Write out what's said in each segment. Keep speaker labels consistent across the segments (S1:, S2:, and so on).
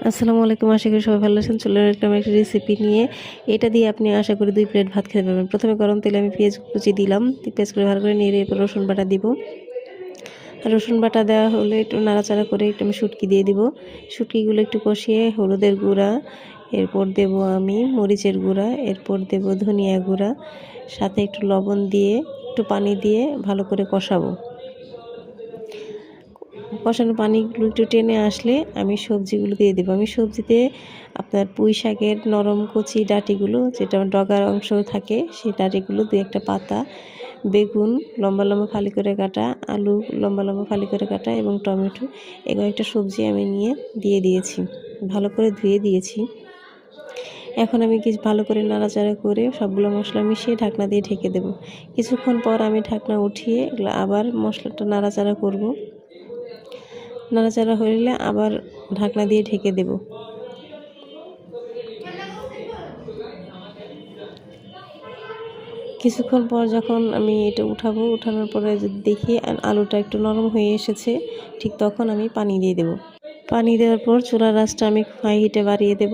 S1: আসসালামু আলাইকুম, আশা করি সবাই ভালো আছেন। চলে আসলাম একটা রেসিপি নিয়ে। এটা দিয়ে আপনি আশা করি 2 প্লেট ভাত খেতে পারবেন। প্রথমে গরম তেলে আমি পেঁয়াজ কুচি দিলাম। পেঁয়াজ করে ভালো করে নেড়ে এরপর রসুন বাটা দিব। রসুন বাটা দেওয়া হলে একটু নাড়াচাড়া করে একটু আমি শুটকি দিয়ে দিব। শুটকিগুলো একটু কষিয়ে হলুদের গুঁড়া, এরপর দেব আমি মরিচের গুঁড়া, এরপর দেব ধনিয়া গুঁড়া, সাথে একটু লবণ দিয়ে একটু পানি দিয়ে ভালো করে কষাবো। কষানো পানিগুলো একটু টেনে আসলে আমি সবজিগুলো দিয়ে দেবো। আমি সবজিতে আপনার পুঁই শাকের নরম কচি ডাঁটিগুলো, যেটা ডগার অংশ থাকে, সেই ডাঁটিগুলো 2-1টা পাতা, বেগুন লম্বা লম্বা ফালি করে কাটা, আলু লম্বা লম্বা ফালি করে কাটা এবং টমেটো, এই কয়েকটা সবজি আমি নিয়ে দিয়ে দিয়েছি, ভালো করে ধুয়ে দিয়েছি। এখন আমি ভালো করে নাড়াচাড়া করে সবগুলো মশলা মিশিয়ে ঢাকনা দিয়ে ঢেকে দেব। কিছুক্ষণ পর আমি ঢাকনা উঠিয়ে আবার মশলাটা নাড়াচাড়া করব। নাড়াচাড়া হলে আবার ঢাকনা দিয়ে ঢেকে দেব। কিছুক্ষণ পর যখন আমি এটা উঠাবো, উঠানোর পরে যদি দেখি আলুটা একটু নরম হয়ে এসেছে, ঠিক তখন আমি পানি দিয়ে দেব। পানি দেওয়ার পর চুলার আঁচটা আমি হাই হিটে বাড়িয়ে দেব।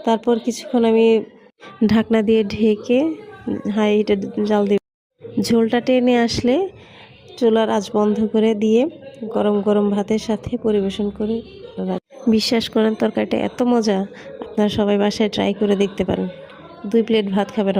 S1: তারপর কিছুক্ষণ আমি ঢাকনা দিয়ে ঢেকে হাই হিটে জাল দেব। ঝোলটা টেনে আসলে চুলার আঁচ বন্ধ করে দিয়ে গরম গরম ভাতের সাথে পরিবেশন করে। বিশ্বাস করেন, তরকারিটা এত মজা, আপনারা সবাই বাসায় ট্রাই করে দেখতে পারেন। 2 প্লেট ভাত খাবেন।